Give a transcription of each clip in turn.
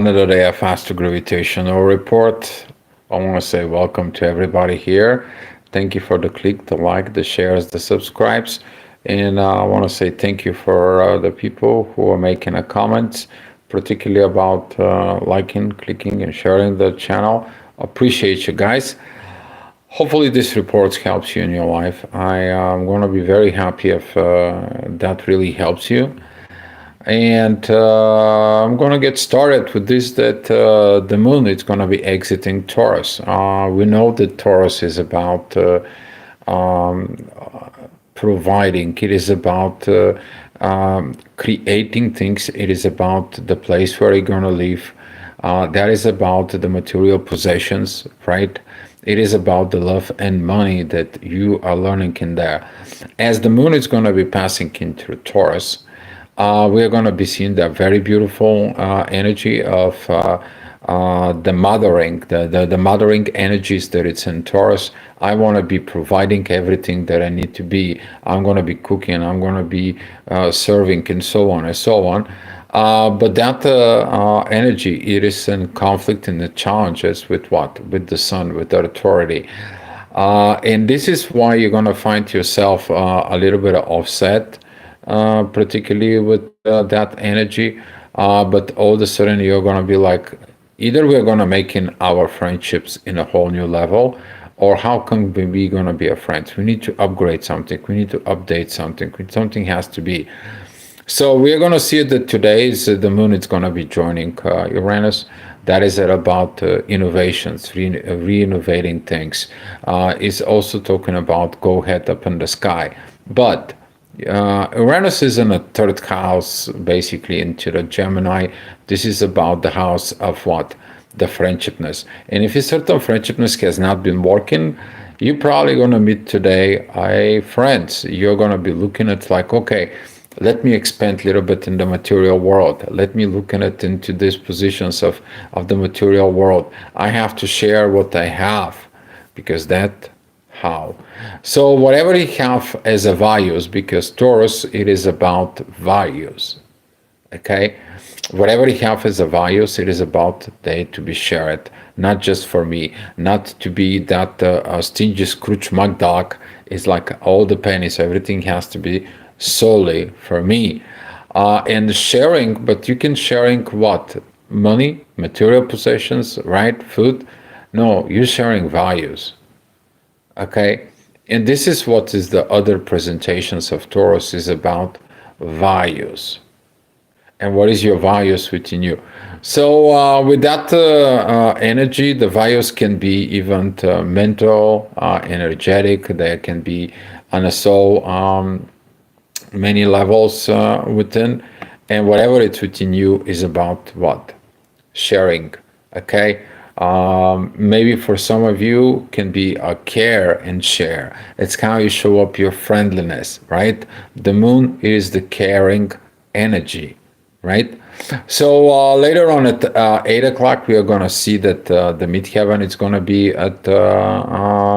Another day of Faster Gravitational Report. I want to say welcome to everybody here. Thank you for the click, the like, the shares, the subscribes. And I want to say thank you for the people who are making a comments, particularly about liking, clicking, and sharing the channel. Appreciate you guys. Hopefully, this report helps you in your life. I am going to be very happy if that really helps you. And I'm going to get started with this that the moon is going to be exiting Taurus. We know that Taurus is about um, providing, it is about creating things, it is about the place where you're going to live. That is about the material possessions, right? It is about the love and money that you are learning in there. As the moon is going to be passing into Taurus, we are going to be seeing the very beautiful energy of the mothering, the mothering energies that it's in Taurus. I want to be providing everything that I need to be. I'm going to be cooking. I'm going to be serving, and so on and so on. But that energy, it is in conflict and the challenges with what? With the sun, with the authority. And this is why you're going to find yourself a little bit offset, particularly with that energy. But all of a sudden, you're going to be like, either we're going to make in our friendships in a whole new level, or how come we going to be a friend? We need to upgrade something. We need to update something. Something has to be. So we are going to see that today is the moon is going to be joining Uranus. That is about innovations, re-innovating things. It's also talking about go ahead up in the sky. But Uranus is in the third house, basically into the Gemini. This is about the house of what? The friendshipness. And if a certain friendshipness has not been working, you're probably going to meet today a friends. You're going to be looking at like, okay, let me expand a little bit in the material world. Let me look at it into these positions of the material world. I have to share what I have because that how. So whatever you have as a values, because Taurus, it is about values. Okay? Whatever you have as a values, it is about they to be shared, not just for me, not to be that stingy Scrooge McDuck is like all the pennies, everything has to be solely for me. And sharing, but you can sharing what? Money, material possessions, right? Food? No, you're sharing values. Okay, and this is what is the other presentations of Taurus is about values. And what is your values within you? So with that energy, the values can be even mental, energetic. They can be on a soul, many levels within, and whatever it's within you is about what? Sharing. Okay. Maybe for some of you can be a care and share. It's how you show up your friendliness, right? The moon is the caring energy, right? So later on at 8 o'clock, we are going to see that the midheaven is going to be at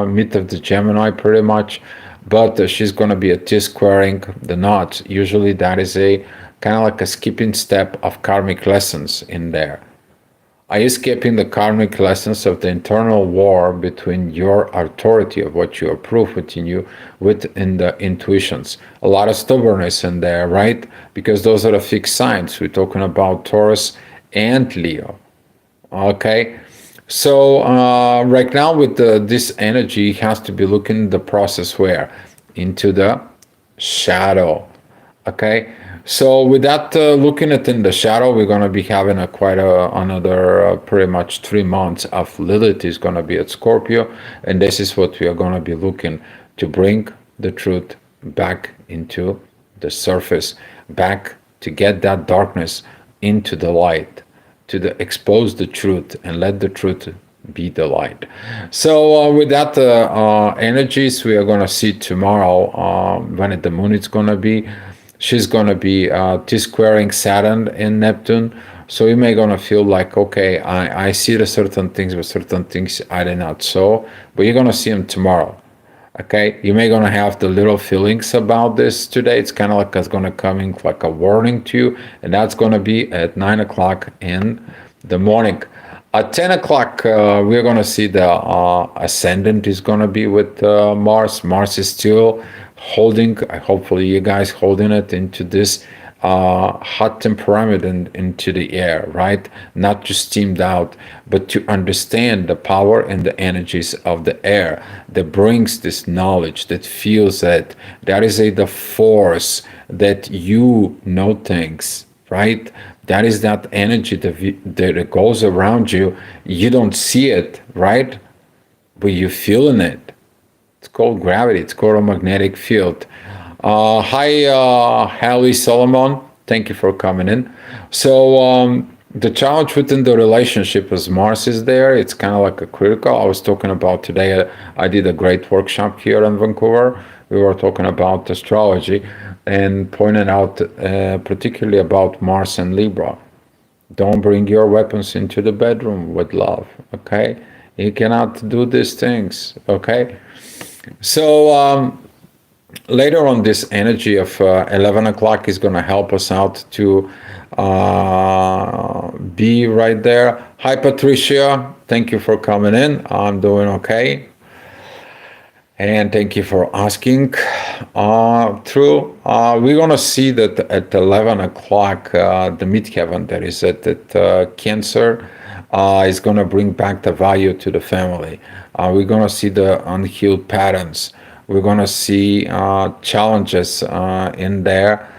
mid of the Gemini pretty much, but she's going to be at T-squaring the knots. Usually that is a kind of like a skipping step of karmic lessons in there. Are you escaping the karmic lessons of the internal war between your authority of what you approve within you within the intuitions? A lot of stubbornness in there, right? Because those are the fixed signs. We're talking about Taurus and Leo. Okay. So right now with this energy has to be looking the process where? Into the shadow. Okay. So with that, looking at in the shadow, we're going to be having another pretty much 3 months of Lilith is going to be at Scorpio, and this is what we are going to be looking to bring the truth back into the surface, back to get that darkness into the light, to expose the truth and let the truth be the light. So with that energies, we are going to see tomorrow when the moon is going to be. She's going to be T-squaring Saturn in Neptune. So you may going to feel like, okay, I see the certain things, but certain things I did not saw. But you're going to see them tomorrow. Okay, you may going to have the little feelings about this today. It's kind of like it's going to coming like a warning to you. And that's going to be at 9 o'clock in the morning. At 10 o'clock, we're going to see the ascendant is going to be with Mars. Mars is still holding, hopefully, you guys holding it into this hot temperament and into the air, right? Not to steamed out, but to understand the power and the energies of the air that brings this knowledge, that feels that is the force that you know things, right? That is that energy that goes around you. You don't see it, right? But you're feeling it. It's called gravity. It's called a magnetic field. Hi, Hallie Solomon. Thank you for coming in. So, the challenge within the relationship is Mars is there. It's kind of like a critical. I was talking about today. I did a great workshop here in Vancouver. We were talking about astrology and pointed out particularly about Mars and Libra. Don't bring your weapons into the bedroom with love, okay? You cannot do these things, okay? So, later on, this energy of 11 o'clock is going to help us out to be right there. Hi, Patricia. Thank you for coming in. I'm doing okay. And thank you for asking. True. We're going to see that at 11 o'clock, the midheaven that is at Cancer is going to bring back the value to the family. We're going to see the unhealed patterns. We're going to see challenges in there.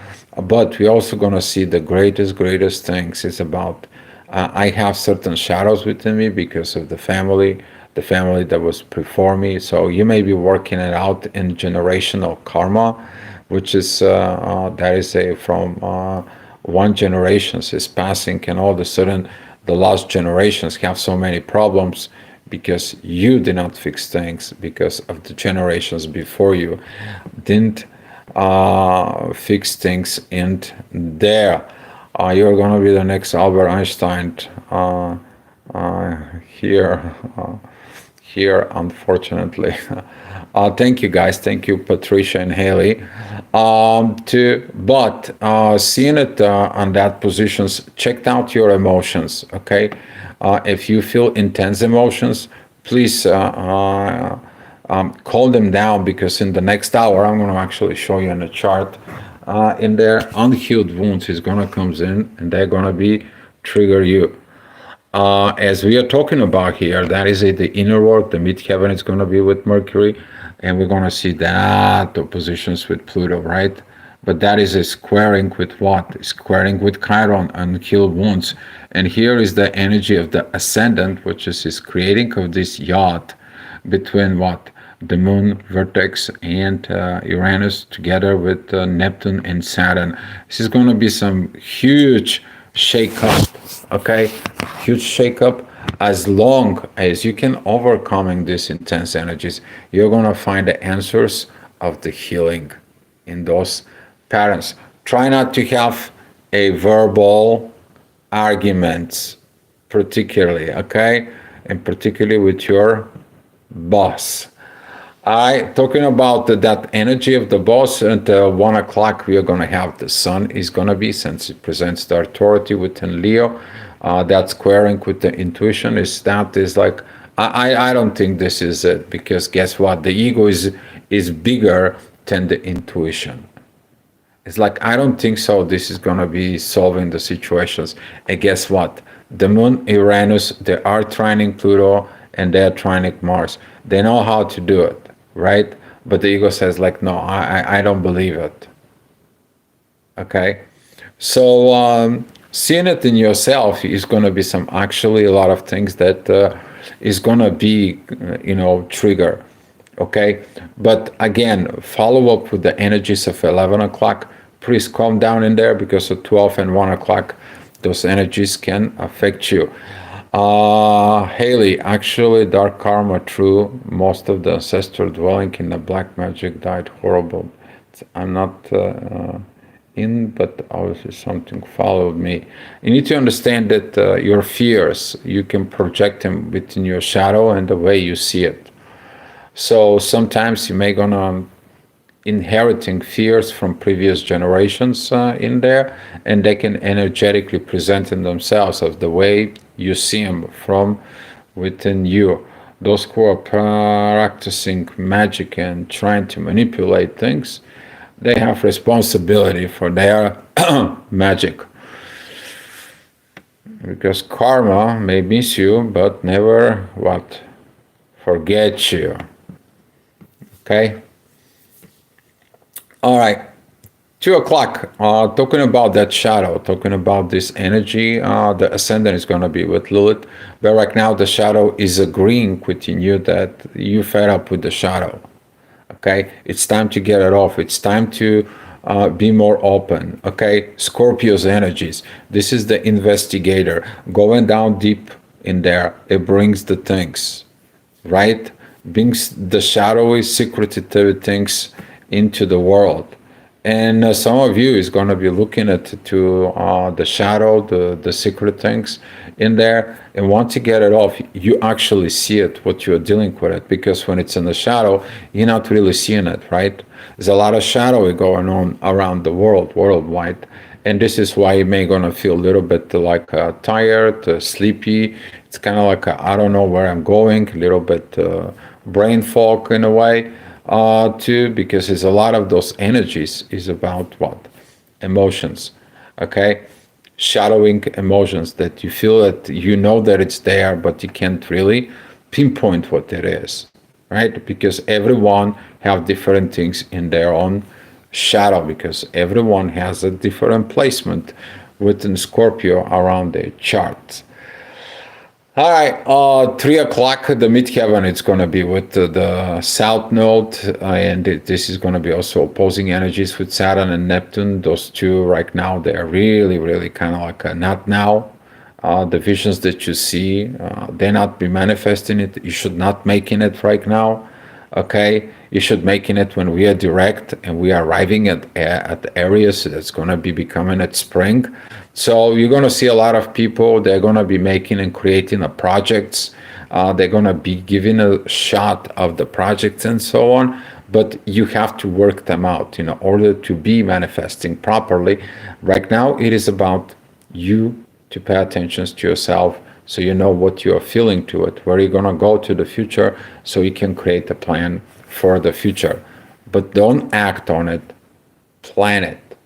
But we're also going to see the greatest things. It's about, I have certain shadows within me because of the family that was before me. So you may be working it out in generational karma, which is that is a from one generation is passing, and all of a sudden the last generations have so many problems because you did not fix things because of the generations before you didn't fix things in there. You're gonna be the next Albert Einstein here. Here, unfortunately. Thank you, guys. Thank you, Patricia and Haley. Seeing it on that positions, check out your emotions. Okay, if you feel intense emotions, please calm them down because in the next hour, I'm going to actually show you in the chart. In there, unhealed wounds is going to comes in, and they're going to be trigger you. As we are talking about here, that is the inner work, the midheaven is going to be with Mercury, and we're going to see that oppositions with Pluto, right? But that is a squaring with what? Squaring with Chiron and heal wounds. And here is the energy of the ascendant, which is creating of this yacht between what? The moon vertex and Uranus together with Neptune and Saturn. This is going to be some huge shake up, okay? Huge shake up. As long as you can overcoming these intense energies, you're going to find the answers of the healing in those patterns. Try not to have a verbal arguments, particularly, okay? And particularly with your boss. Talking about that energy of the boss at 1 o'clock, we are going to have the sun is going to be, since it presents the authority within Leo, that squaring with the intuition is like, I don't think this is it, because guess what? The ego is bigger than the intuition. It's like, I don't think so. This is going to be solving the situations. And guess what? The moon, Uranus, they are trining Pluto and they are trining Mars. They know how to do it, right? But the ego says like, no, I don't believe it. Okay. So seeing it in yourself is going to be actually a lot of things that is going to be, trigger. Okay. But again, follow up with the energies of 11 o'clock. Please calm down in there, because at 12 and 1 o'clock, those energies can affect you. Haley, actually, dark karma, true. Most of the ancestor dwelling in the black magic died horrible. I'm not but obviously something followed me. You need to understand that your fears, you can project them within your shadow and the way you see it. So sometimes you may gonna inheriting fears from previous generations in there, and they can energetically present in themselves of the way You see them from within you. Those who are practicing magic and trying to manipulate things, they have responsibility for their magic. Because karma may miss you, but never what? Forget you. Okay? All right. 2 o'clock, talking about that shadow, talking about this energy, the ascendant is going to be with Lilith. But right now, the shadow is agreeing within you that you fed up with the shadow. Okay, it's time to get it off. It's time to be more open. Okay, Scorpio's energies. This is the investigator going down deep in there. It brings the things, right? Brings the shadowy, secretive things into the world. And some of you is going to be looking at to the shadow, the secret things in there, and want to get it off. You actually see it, what you're dealing with it, because when it's in the shadow, you're not really seeing it, right? There's a lot of shadow going on around the world, worldwide, and this is why you may gonna feel a little bit like tired, sleepy. It's kind of like I don't know where I'm going, a little bit brain fog in a way too, because it's a lot of those energies is about what? Emotions. Okay, shadowing emotions that you feel that you know that it's there, but you can't really pinpoint what it is, right? Because everyone have different things in their own shadow, because everyone has a different placement within Scorpio around their chart. All right, 3 o'clock, the midheaven, it's going to be with the south node, and this is going to be also opposing energies with Saturn and Neptune. Those two right now, they are really, really kind of like not now. The visions that you see, they're not be manifesting it. You should not making it right now. Okay, you should making it when we are direct and we are arriving at the areas that's going to be becoming at spring. So you're going to see a lot of people. They're going to be making and creating a projects. They're going to be giving a shot of the projects and so on. But you have to work them out in order to be manifesting properly. Right now, it is about you to pay attention to yourself, so you know what you are feeling to it, where you're going to go to the future, so you can create a plan for the future. But don't act on it, plan it.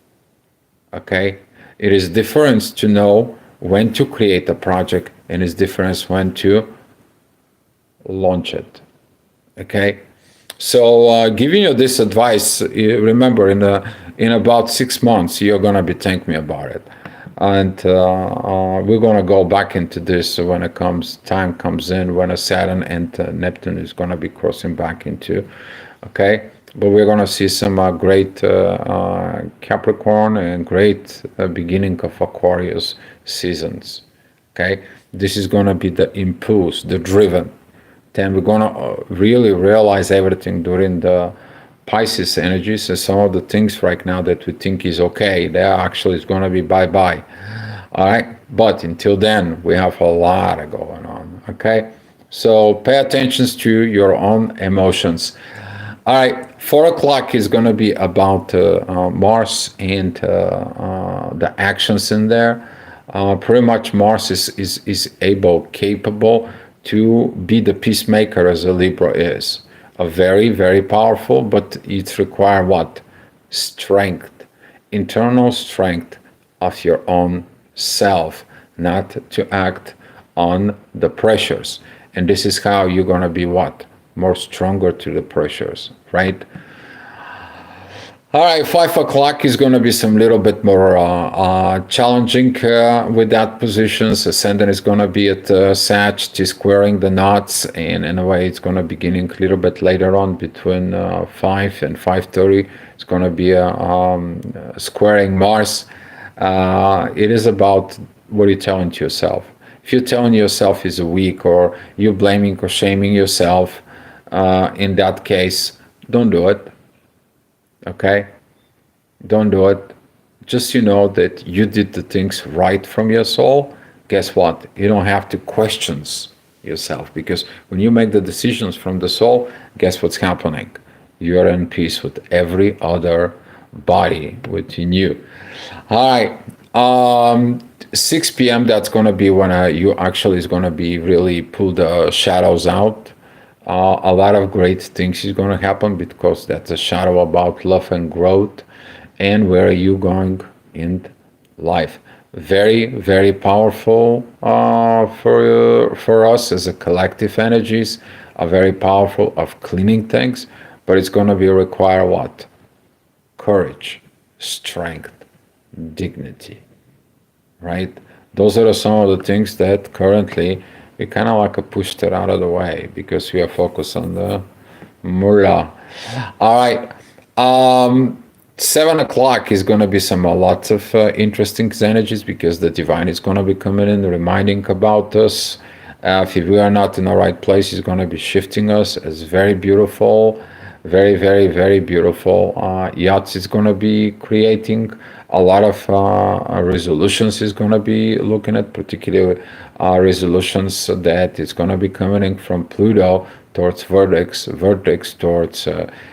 Okay, it is different to know when to create a project, and it's different when to launch it. Okay, so giving you this advice, remember in about 6 months you're gonna be thanking me about it, and we're gonna go back into this when it time comes in, when a Saturn and Neptune is gonna be crossing back into. Okay, but we're gonna see some great Capricorn and great beginning of Aquarius seasons. Okay, this is gonna be the impulse, the driven. Then we're gonna really realize everything during the Pisces energies. So some of the things right now that we think is okay, they are actually is gonna be bye-bye. All right, but until then, we have a lot of going on. Okay, so pay attention to your own emotions. All right, 4 o'clock is going to be about Mars and the actions in there. Pretty much Mars is capable to be the peacemaker as a Libra is. A very, very powerful, but it requires what? Strength, internal strength of your own self, not to act on the pressures. And this is how you're going to be what? More stronger to the pressures, right? All right, 5 o'clock is going to be some little bit more challenging with that positions. Ascendant is going to be at Sag, squaring the knots, and in a way it's going to beginning a little bit later on between 5 and 5:30. It's going to be squaring Mars. It is about what you're telling to yourself. If you're telling yourself is weak, or you're blaming or shaming yourself, in that case, don't do it. Okay? Don't do it. Just that you did the things right from your soul. Guess what? You don't have to question yourself, because when you make the decisions from the soul, guess what's happening? You are in peace with every other body within you. All right. Um, 6 p.m. That's gonna be when you actually is gonna be really pull the shadows out. A lot of great things is gonna happen because that's a shadow about love and growth, and where are you going in life. Very, very powerful for us as a collective energies. Are very powerful of cleaning things, but it's gonna be require what? Courage, strength, dignity, right? Those are some of the things that currently we kind of like pushed it out of the way because we are focused on the mullah. All right. 7 o'clock is going to be some lots of interesting energies because the divine is going to be coming in, reminding about us. If we are not in the right place, it's going to be shifting us. It's very beautiful, very, very, very beautiful. Yachts is going to be creating a lot of resolutions. Is going to be looking at particular resolutions that is going to be coming in from Pluto towards vertex towards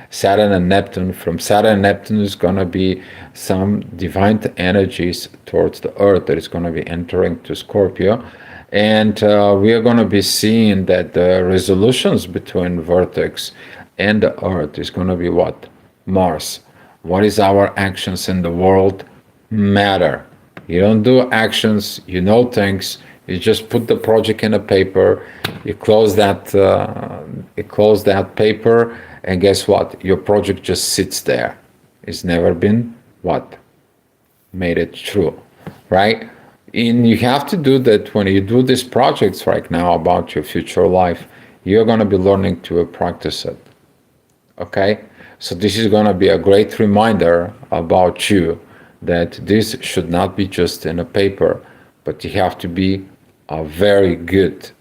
Saturn and Neptune. From Saturn and Neptune is going to be some divine energies towards the Earth that is going to be entering to Scorpio. And we are going to be seeing that the resolutions between vertex and the Earth is going to be what? Mars. What is our actions in the world matter? You don't do actions, you know things. You just put the project in a paper. You close that paper, and guess what? Your project just sits there. It's never been what? Made it true, right? And you have to do that when you do these projects right now about your future life. You're going to be learning to practice it. Okay, so this is going to be a great reminder about you that this should not be just in a paper, but you have to be a very good,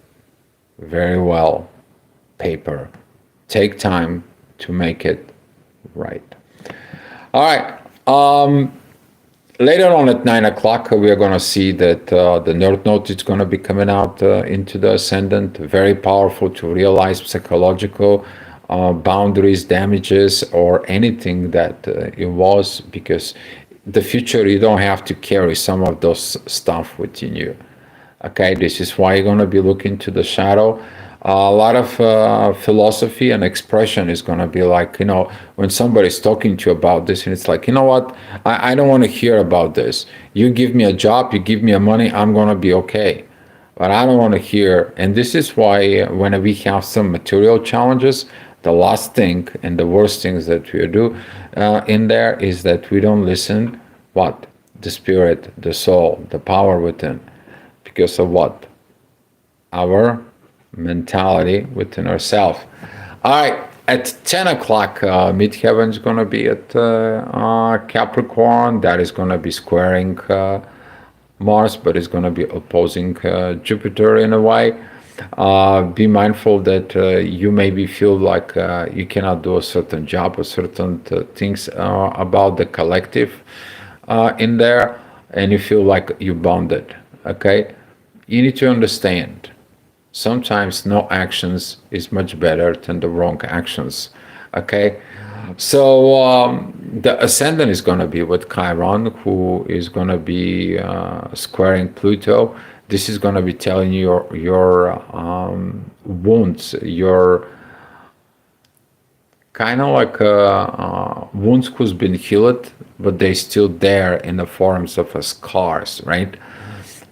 very well paper. Take time to make it right. All right. Later on at 9 o'clock, we are going to see that the North Node is going to be coming out into the ascendant. Very powerful to realize psychological boundaries, damages, or anything that it was, because the future you don't have to carry some of those stuff within you. Okay, this is why you're going to be looking to the shadow. A lot of philosophy and expression is going to be like, when somebody's talking to you about this, and it's like, you know what, I don't want to hear about this. You give me a job, you give me a money, I'm going to be okay. But I don't want to hear. And this is why when we have some material challenges, the last thing and the worst things that we do in there is that we don't listen, what? The spirit, the soul, the power within. Because of what? Our mentality within ourselves. All right, at 10 o'clock, midheaven is going to be at Capricorn. That is going to be squaring Mars, but it's going to be opposing Jupiter in a way. Be mindful that you maybe feel like you cannot do a certain job or certain things about the collective in there, and you feel like you're bounded. Okay, you need to understand. Sometimes no actions is much better than the wrong actions. Okay, so the ascendant is going to be with Chiron, who is going to be squaring Pluto. This is going to be telling you your wounds, your kind of like wounds who's been healed, but they still there in the forms of scars, right?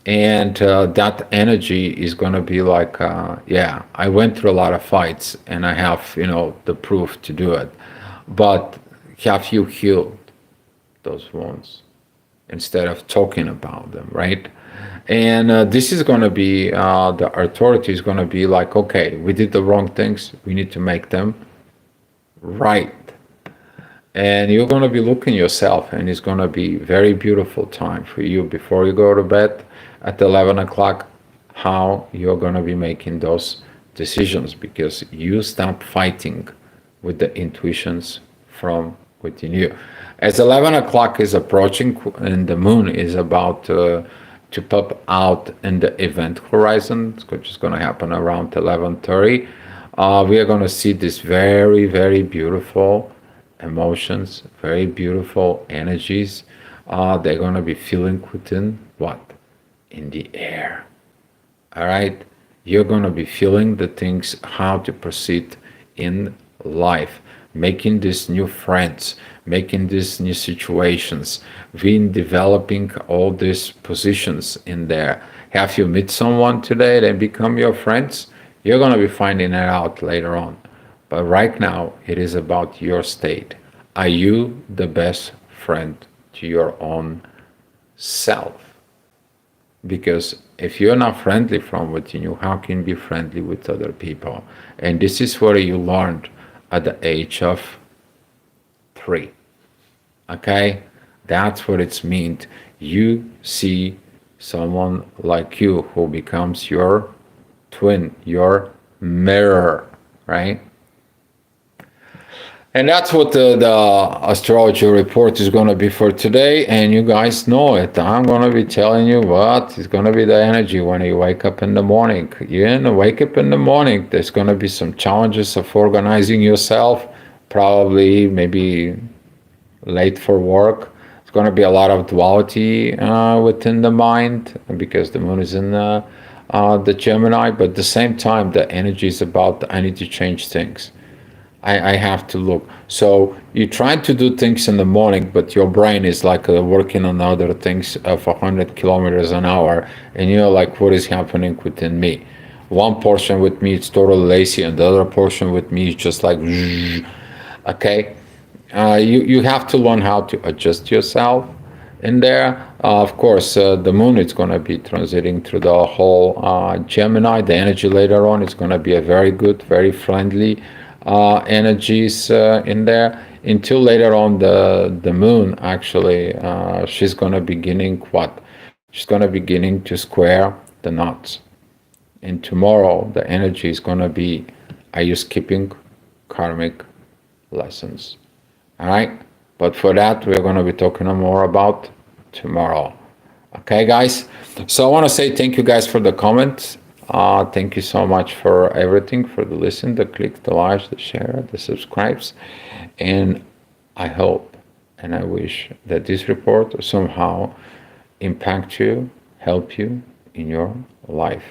And that energy is going to be like, yeah, I went through a lot of fights and I have, the proof to do it. But have you healed those wounds instead of talking about them, right? And this is going to be, the authority is going to be like, okay, we did the wrong things. We need to make them right. And you're going to be looking yourself, and it's going to be very beautiful time for you before you go to bed at 11 o'clock, how you're going to be making those decisions, because you stop fighting with the intuitions from within you. As 11 o'clock is approaching and the moon is about to pop out in the event horizon, which is going to happen around 11:30, we are going to see this very, very beautiful emotions, very beautiful energies they're going to be feeling within what? In the air. All right? You're going to be feeling the things, how to proceed in life, making these new friends, making these new situations, being developing all these positions in there. Have you met someone today that become your friends? You're going to be finding it out later on. But right now, it is about your state. Are you the best friend to your own self? Because if you're not friendly from within you, how can you be friendly with other people? And this is where you learned at the age of 3. Okay? That's what it's meant. You see someone like you who becomes your twin, your mirror, right? And that's what the astrology report is going to be for today. And you guys know it. I'm going to be telling you what is going to be the energy when you wake up in the morning. You're going to wake up in the morning. There's going to be some challenges of organizing yourself, probably maybe late for work. It's going to be a lot of duality within the mind because the moon is in the Gemini. But at the same time, the energy is about I need to change things. I have to look. So you try to do things in the morning, but your brain is like working on other things of 100 kilometers an hour, and you're like, what is happening within me? One portion with me is totally lazy, and the other portion with me is just like, okay. You have to learn how to adjust yourself in there. Of course, the moon is going to be transiting through the whole Gemini. The energy later on is going to be a very good, very friendly energies in there. Until later on, the moon actually, she's going to beginning what? She's going to beginning to square the knots. And tomorrow, the energy is going to be, are you skipping karmic lessons? All right. But for that, we're going to be talking more about tomorrow. Okay, guys. So I want to say thank you guys for the comments. Thank you so much for everything, for the listen, the click, the likes, the share, the subscribes. And I hope and I wish that this report somehow impact you, help you in your life.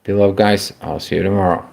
Beloved guys, I'll see you tomorrow.